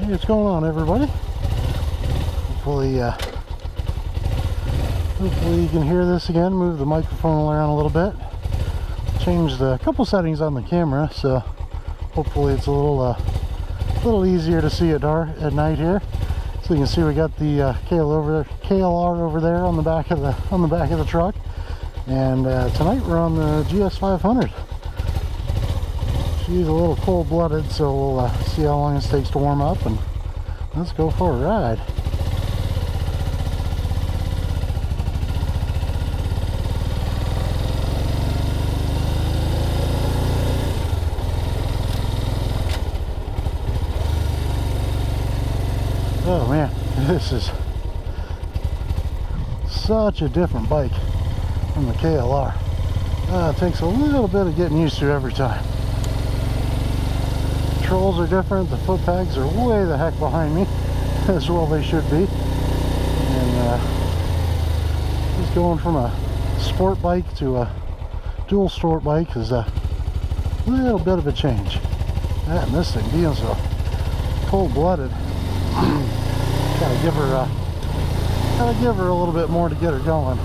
Hey, what's going on, everybody? Hopefully you can hear this again. Move the microphone around a little bit. Changed a couple settings on the camera, so hopefully it's a little easier to see at night here. So you can see we got the KLR over there on the back of the truck, and tonight we're on the GS 500. She's a little cold-blooded, so we'll see how long this takes to warm up, and let's go for a ride. Oh man, this is such a different bike from the KLR. It takes a little bit of getting used to every time. Controls are different, the foot pegs are way the heck behind me, as well they should be. And just going from a sport bike to a dual sport bike is a little bit of a change. And this thing being so cold-blooded, gotta give her a little bit more to get her going.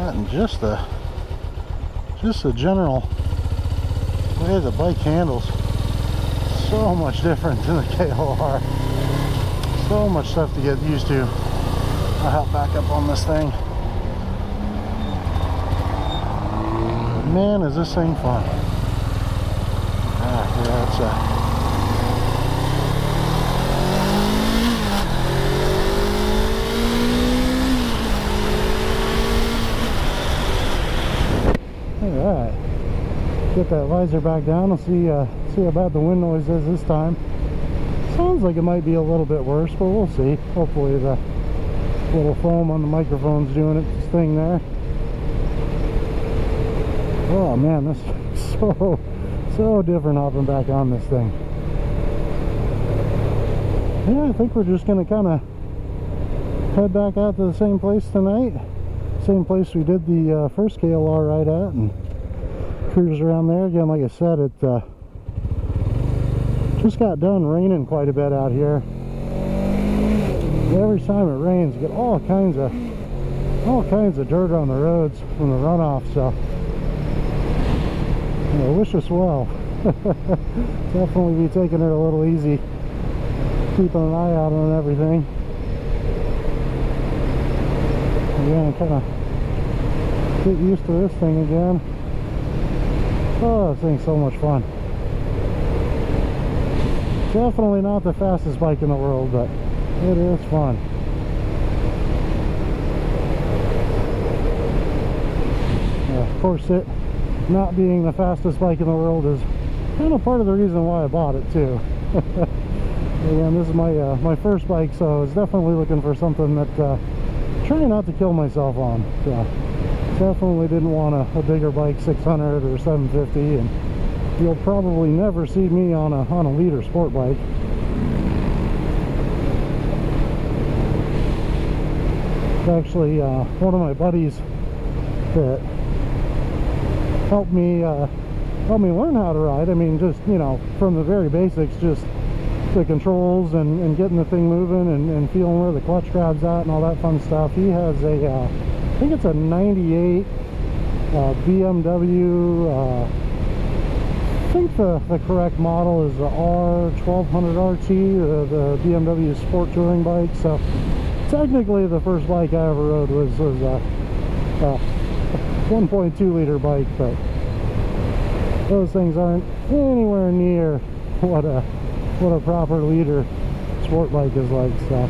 And just the general way the bike handles, so much different than the KLR. So much stuff to get used to. I'll hop back up on this thing. But man, is this thing fun. Yeah, it's Alright, get that visor back down and see how bad the wind noise is this time. Sounds like it might be a little bit worse, but we'll see. Hopefully the little foam on the microphone's doing its thing there. Oh man, this is so different hopping back on this thing. Yeah, I think we're just gonna kind of head back out to the same place tonight. Same place we did the first KLR ride at, and cruise around there again. Like I said, it just got done raining quite a bit out here. Every time it rains, you get all kinds of dirt on the roads from the runoff. So wish us well. Definitely be taking it a little easy, keeping an eye out on everything. Again, kind of get used to this thing again. Oh, this thing's so much fun. Definitely not the fastest bike in the world, but it is fun. Of course, it not being the fastest bike in the world is kind of part of the reason why I bought it too. Again, this is my first bike, so I was definitely looking for something that trying not to kill myself on. So definitely didn't want a bigger bike, 600 or 750, and you'll probably never see me on a liter sport bike. It's actually one of my buddies that helped me learn how to ride. I mean, just from the very basics, just the controls and getting the thing moving and feeling where the clutch grab's at and all that fun stuff. He has a I think it's a 98 BMW, I think the correct model is the R1200 RT, the BMW sport touring bike. So technically the first bike I ever rode was a 1.2 liter bike, but those things aren't anywhere near what a proper liter sport bike is like. So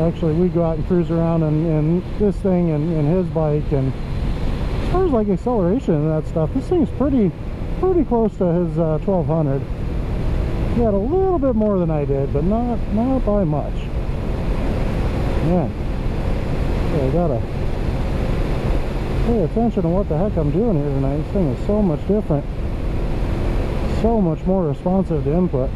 actually we go out and cruise around in this thing and his bike, and as far as like acceleration and that stuff, this thing's pretty close to his 1200. He had a little bit more than I did, but not by much. Yeah, I gotta pay attention to what the heck I'm doing here tonight. This thing is so much different, so much more responsive to input.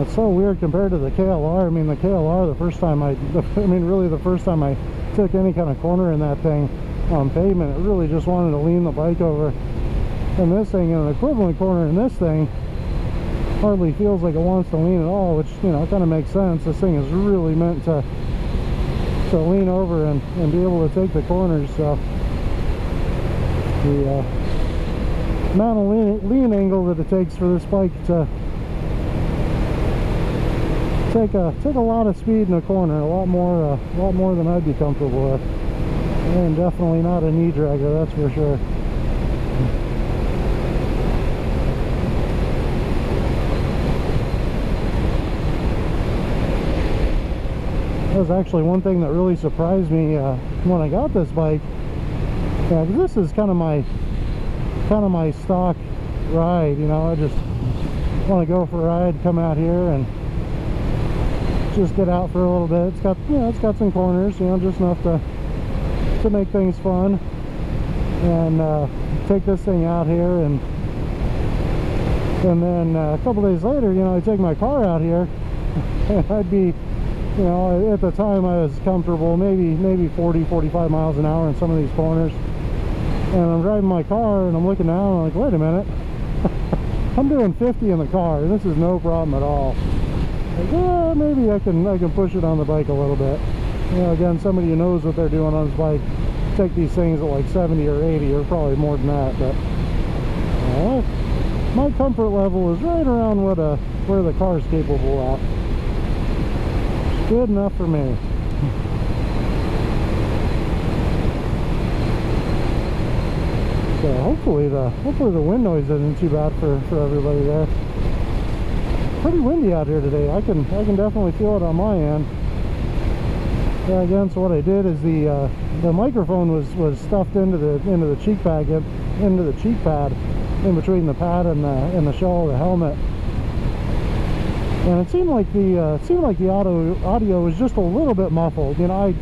it's so weird compared to the KLR. I mean, the KLR, the first time really the first time I took any kind of corner in that thing on pavement, it really just wanted to lean the bike over. And this thing, in an equivalent corner in this thing, hardly feels like it wants to lean at all, which, you know, kind of makes sense. This thing is really meant to lean over and be able to take the corners. So the amount of lean angle that it takes for this bike to take a lot of speed in a corner, a lot more than I'd be comfortable with. And definitely not a knee dragger, that's for sure. That was actually one thing that really surprised me when I got this bike. Yeah, this is kind of my stock ride, you know. I just want to go for a ride, come out here and just get out for a little bit. It's got, you know, it's got some corners, you know, just enough to make things fun. And take this thing out here, and then a couple days later, you know, I take my car out here and I'd be, you know, at the time I was comfortable maybe 40-45 miles an hour in some of these corners, and I'm driving my car and I'm looking down and I'm like, wait a minute, I'm doing 50 in the car. This is no problem at all. Like, well, maybe I can push it on the bike a little bit. You know, again, somebody who knows what they're doing on his bike, take these things at like 70 or 80 or probably more than that. But my comfort level is right around where the car is capable at. Good enough for me. So hopefully the wind noise isn't too bad for everybody there. Pretty windy out here today. I can definitely feel it on my end. Yeah, again, so what I did is the microphone was stuffed into the cheek pad in between the pad and the shell of the helmet. And it seemed like the audio was just a little bit muffled. You know, I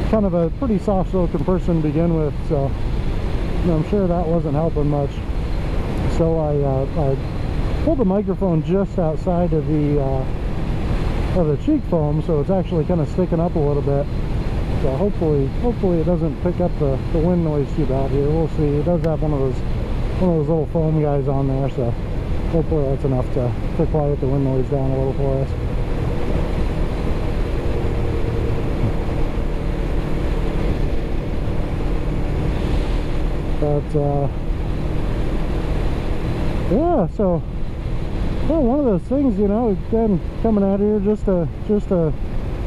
kind of a pretty soft-spoken person to begin with, so you know, I'm sure that wasn't helping much. So I pulled the microphone just outside of the cheek foam, so it's actually kind of sticking up a little bit. So hopefully it doesn't pick up the wind noise too bad here. We'll see. It does have one of those little foam guys on there, so hopefully that's enough to quiet the wind noise down a little for us. But yeah, so well, one of those things, you know, again, coming out here just to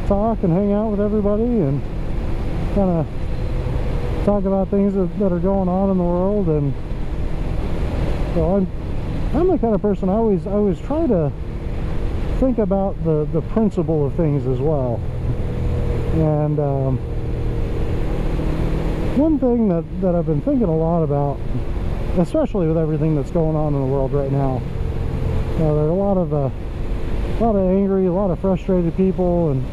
talk and hang out with everybody and kind of talk about things that are going on in the world. And so I'm the kind of person, I always try to think about the principle of things as well. And one thing that I've been thinking a lot about, especially with everything that's going on in the world right now, you know, there are a lot of angry, a lot of frustrated people, and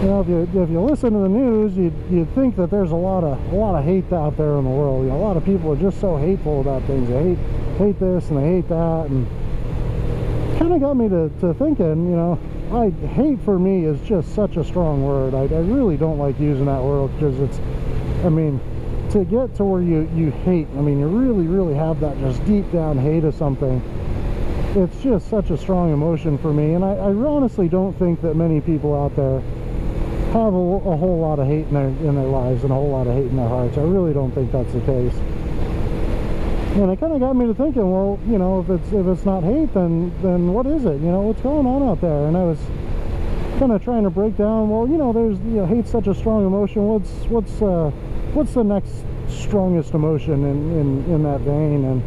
you know, if you listen to the news, you'd think that there's a lot of hate out there in the world. You know, a lot of people are just so hateful about things. They hate this and they hate that, and kind of got me to thinking, you know, hate for me is just such a strong word. I really don't like using that word, because it's, I mean, to get to where you hate, I mean, you really have that just deep down hate of something. It's just such a strong emotion for me, and I honestly don't think that many people out there have a whole lot of hate in their lives and a whole lot of hate in their hearts. I really don't think that's the case. And it kind of got me to thinking, well, you know, if it's not hate, then what is it? You know, what's going on out there? And I was kind of trying to break down, well, you know, there's, you know, hate's such a strong emotion. What's the next strongest emotion in that vein? And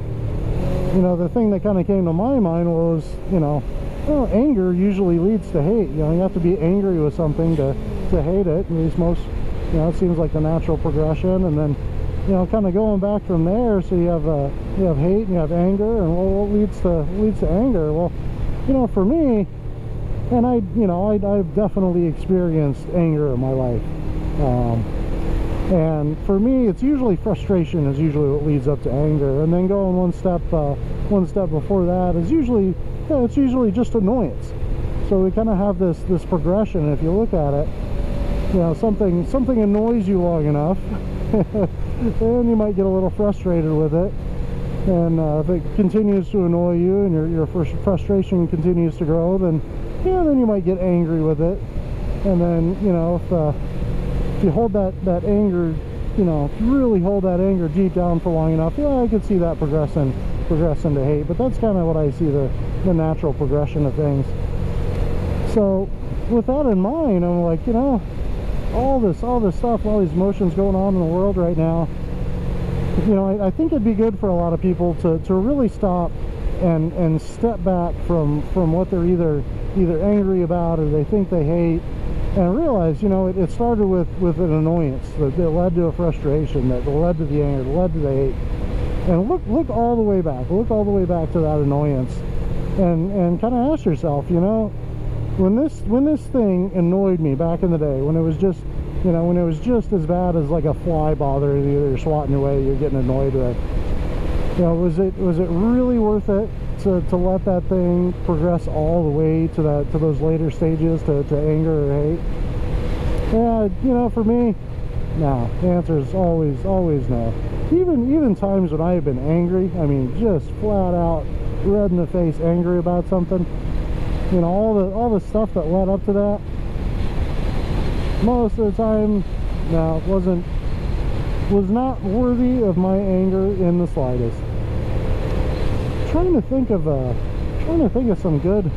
you know, the thing that kind of came to my mind was, you know, well, anger usually leads to hate. You know, you have to be angry with something to hate it. At least most, you know, it seems like the natural progression. And then, you know, kind of going back from there, so you have hate and you have anger, and well, what leads to anger? Well, you know, for me, and I've definitely experienced anger in my life. And for me, it's usually frustration is usually what leads up to anger, and then going one step before that is usually, it's usually just annoyance. So we kind of have this progression. If you look at it, something annoys you long enough, and you might get a little frustrated with it. And if it continues to annoy you and your frustration continues to grow, then then you might get angry with it. And then if you hold that anger, if you really hold that anger deep down for long enough, I could see that progress into hate. But that's kind of what I see the natural progression of things. So with that in mind, I'm like, all this stuff, all these emotions going on in the world right now, I think it'd be good for a lot of people to really stop and step back from what they're either angry about or they think they hate, and realize, it started with an annoyance that led to a frustration, that led to the anger, that led to the hate. And look all the way back. Look all the way back to that annoyance, and kind of ask yourself, when this thing annoyed me back in the day, when it was just, when it was just as bad as like a fly bothering you, you're swatting away, you're getting annoyed with, was it really worth it to let that thing progress all the way to those later stages, to anger or hate? Yeah, for me, no. The answer is always no. Even times when I have been angry, I mean, just flat out red in the face angry about something, all the stuff that led up to that, most of the time, no, was not worthy of my anger in the slightest. Trying to think of some good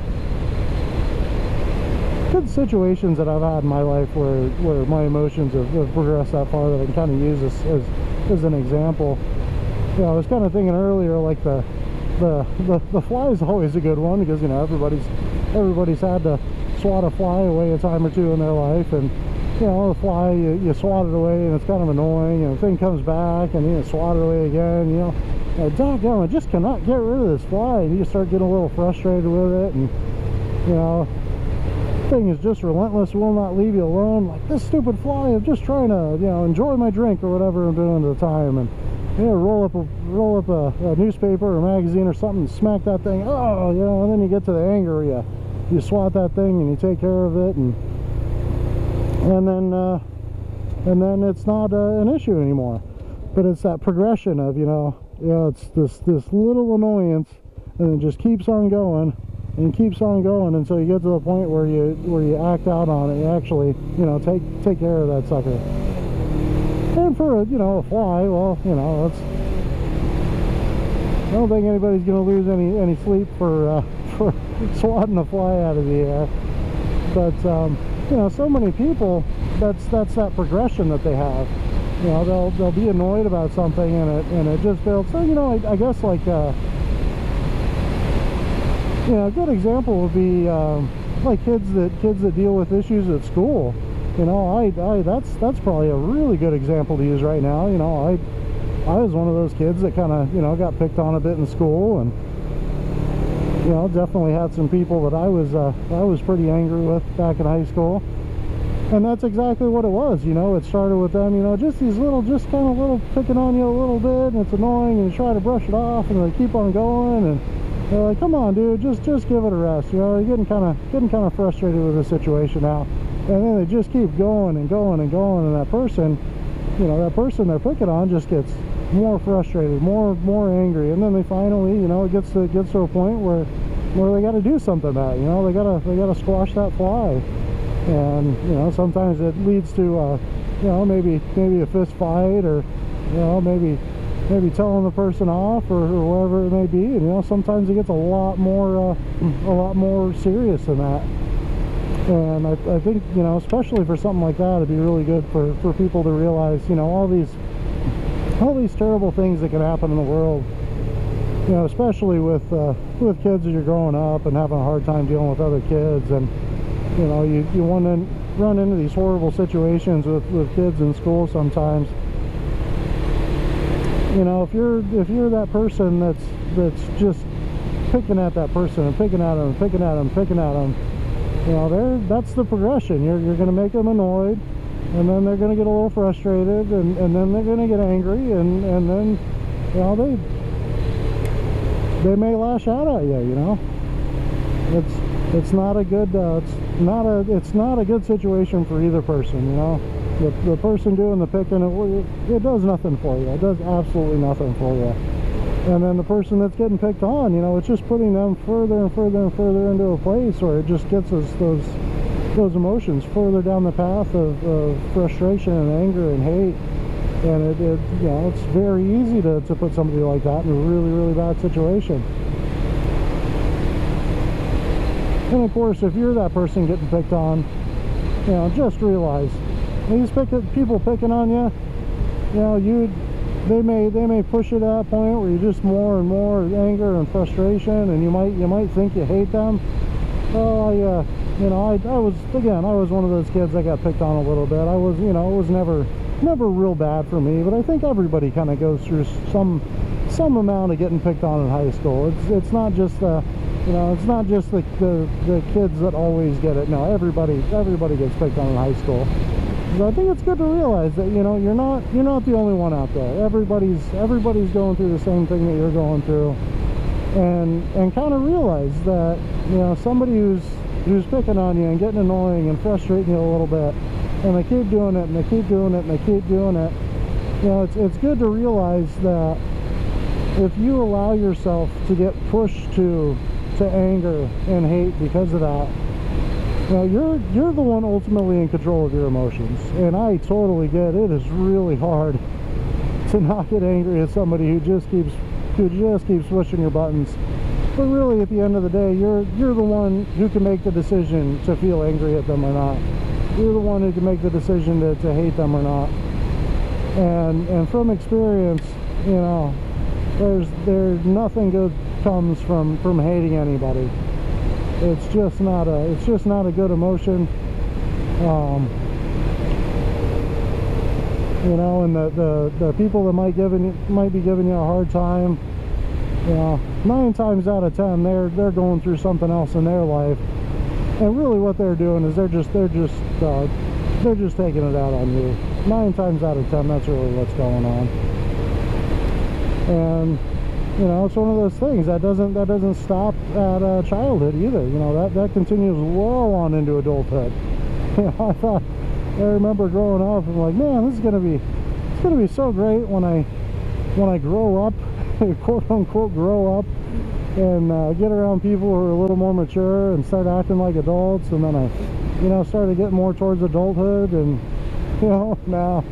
situations that I've had in my life where my emotions have progressed that far, that I can kind of use as an example. I was kind of thinking earlier, like the fly is always a good one, because everybody's had to swat a fly away a time or two in their life, and the fly, you swat it away and it's kind of annoying, and the thing comes back and you swat it away again, doggone, I just cannot get rid of this fly, and you start getting a little frustrated with it, and the thing is just relentless, will not leave you alone. Like, this stupid fly, I'm just trying to enjoy my drink or whatever I'm doing at the time, and roll up a newspaper or magazine or something and smack that thing, and then you get to the anger, you swat that thing and you take care of it, and then it's not an issue anymore. But it's that progression of it's this little annoyance, and it just keeps on going and keeps on going until you get to the point where you act out on it. You actually take care of that sucker. And for a fly, well, that's, I don't think anybody's gonna lose any sleep for swatting a fly out of the air. But so many people, that's that progression that they have. They'll be annoyed about something, and it just builds. So I guess, like a good example would be like kids that deal with issues at school. That's probably a really good example to use right now. I was one of those kids that kind of got picked on a bit in school, and definitely had some people that I was pretty angry with back in high school. And that's exactly what it was. It started with them, just these little, picking on you a little bit, and it's annoying, and you try to brush it off, and they keep on going, and they're like, come on, dude, just give it a rest. You're getting kind of frustrated with the situation now. And then they just keep going and going and going, and that person they're picking on just gets more frustrated, more angry, and then they finally, it gets to a point where they got to do something about it. They gotta squash that fly. And sometimes it leads to maybe a fist fight, or maybe telling the person off, or whatever it may be. And sometimes it gets a lot more serious than that. And I think especially for something like that, it'd be really good for people to realize all these terrible things that can happen in the world. Especially with kids as you're growing up and having a hard time dealing with other kids, and you want to run into these horrible situations with kids in school sometimes. If you're that person that's just picking at that person and picking at them, that's the progression. You're going to make them annoyed, and then they're going to get a little frustrated, and then they're going to get angry, and then, you know, they may lash out at you. You know, it's not a good it's not a good situation for either person. You know, the person doing the picking, it does nothing for you. It does absolutely nothing for you. And then the person that's getting picked on, you know, it's just putting them further and further and further into a place where it just gets us those emotions further down the path of frustration and anger and hate. And it you know, it's very easy to put somebody like that in a really, really bad situation. And of course, if you're that person getting picked on, you know, just realize these people picking on you, you know, they may push you to that point where you're just more and more anger and frustration, and you might think you hate them. Oh yeah, you know, I was one of those kids that got picked on a little bit. I was, you know, it was never real bad for me, but I think everybody kind of goes through some amount of getting picked on in high school. It's not just you know, it's not just the kids that always get it. No, everybody gets picked on in high school. So I think it's good to realize that, you know, you're not the only one out there. Everybody's going through the same thing that you're going through, and kind of realize that, you know, somebody who's picking on you and getting annoying and frustrating you a little bit, and they keep doing it and they keep doing it and they keep doing it. You know, it's good to realize that if you allow yourself to get pushed to anger and hate because of that, you know, you're the one ultimately in control of your emotions. And I totally get it. It is really hard to not get angry at somebody who just keeps pushing your buttons. But really, at the end of the day, you're the one who can make the decision to feel angry at them or not. You're the one who can make the decision to hate them or not. And from experience, you know, there's nothing good comes from hating anybody. It's just not a good emotion. You know, and the people that might be giving you a hard time, you know, 9 times out of 10 they're going through something else in their life, and really what they're doing is they're just taking it out on you. 9 times out of 10, that's really what's going on. And you know, it's one of those things that doesn't stop at childhood either. You know, that continues well on into adulthood. You know, I remember growing up and like, man, it's gonna be so great when I grow up, quote unquote grow up, and get around people who are a little more mature and start acting like adults. And then I, you know, started getting more towards adulthood, and you know, now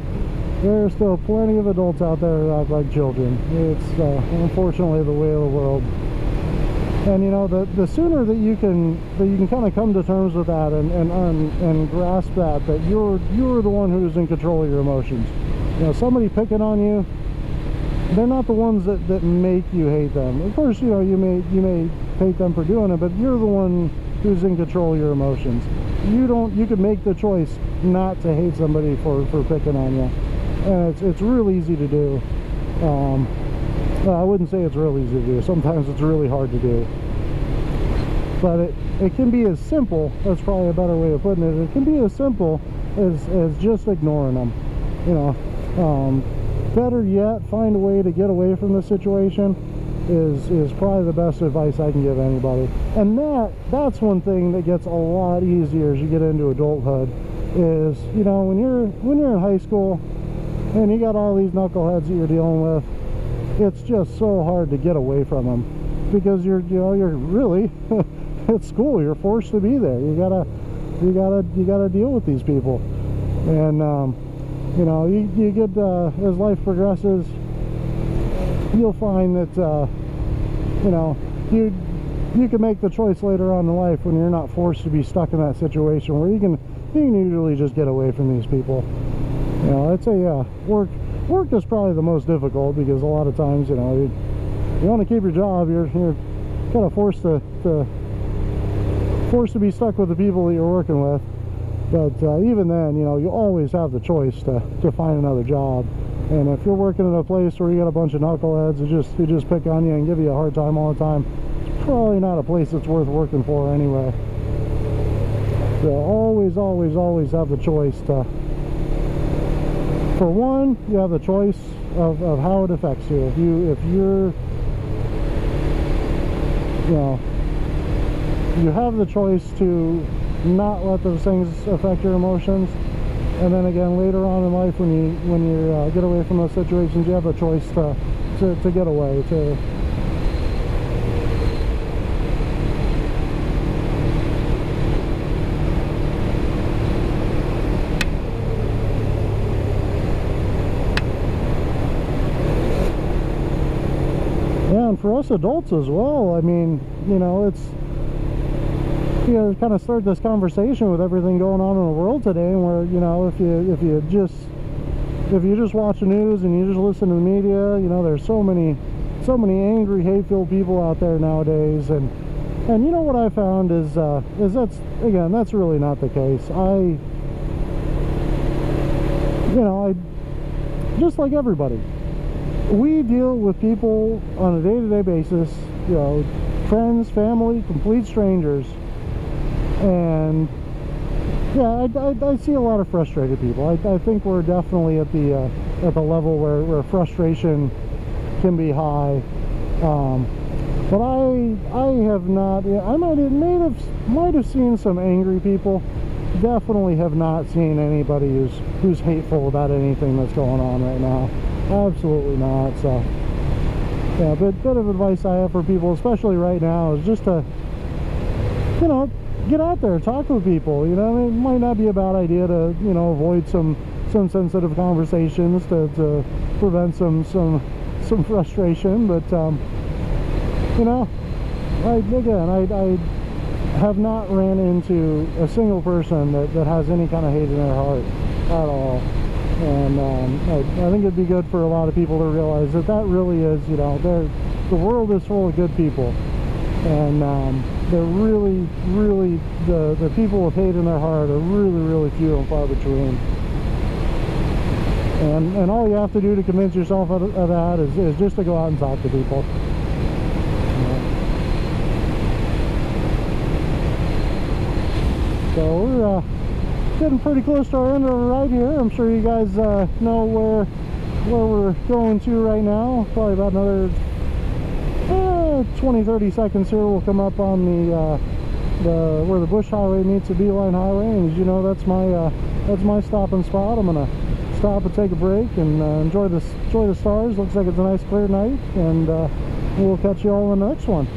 there are still plenty of adults out there who act like children. It's unfortunately the way of the world. And you know, the sooner that you can kind of come to terms with that and grasp that you're the one who's in control of your emotions. You know, somebody picking on you, they're not the ones that make you hate them. Of course, you know, you may hate them for doing it, but you're the one who's in control of your emotions. You can make the choice not to hate somebody for picking on you. And it's real easy to do. Well, I wouldn't say it's real easy to do. Sometimes it's really hard to do. But it can be as simple, that's probably a better way of putting it, it can be as simple as just ignoring them. You know, better yet, find a way to get away from the situation is probably the best advice I can give anybody. And that's one thing that gets a lot easier as you get into adulthood, is, you know, when you're in high school and you got all these knuckleheads that you're dealing with, it's just so hard to get away from them, because you're really at school, you're forced to be there. You gotta deal with these people. And you know, you get as life progresses, you'll find that you know, you can make the choice later on in life when you're not forced to be stuck in that situation, where you can usually just get away from these people. You know, I'd say work is probably the most difficult, because a lot of times, you know, you want to keep your job, you're kind of forced to be stuck with the people that you're working with. But even then, you know, you always have the choice to find another job. And if you're working in a place where you got a bunch of knuckleheads who just pick on you and give you a hard time all the time, it's probably not a place that's worth working for anyway. So always have the choice to for one, you have the choice of how it affects you. If you're, you know, you have the choice to not let those things affect your emotions, and then again later on in life when you get away from those situations, you have the choice to get away, to yeah. And for us adults as well, I mean, you know, it's, you know, kind of start this conversation with everything going on in the world today, where, you know, if you just watch the news and you just listen to the media, you know, there's so many angry, hate-filled people out there nowadays, and you know what I found is that's really not the case. I just like everybody, we deal with people on a day-to-day basis, you know, friends, family, complete strangers. And yeah, I see a lot of frustrated people. I think we're definitely at the level where frustration can be high. But I have not. I might have seen some angry people. Definitely have not seen anybody who's hateful about anything that's going on right now. Absolutely not. So yeah, a bit of advice I have for people, especially right now, is just to, you know, get out there, talk with people. You know, it might not be a bad idea to, you know, avoid some sensitive conversations to prevent some frustration, but you know, I have not ran into a single person that has any kind of hate in their heart at all. And I think it'd be good for a lot of people to realize that really is, you know, the world is full of good people, and they're really the people with hate in their heart are really few and far between. And all you have to do to convince yourself of that is just to go out and talk to people. So we're getting pretty close to our end of the ride here. I'm sure you guys know where we're going to right now. Probably about another 20-30 seconds here we'll come up on the where the Bush Highway meets the Beeline Highway, and as you know, that's my stopping spot. I'm gonna stop and take a break and enjoy the stars. Looks like it's a nice clear night, and we'll catch you all in the next one.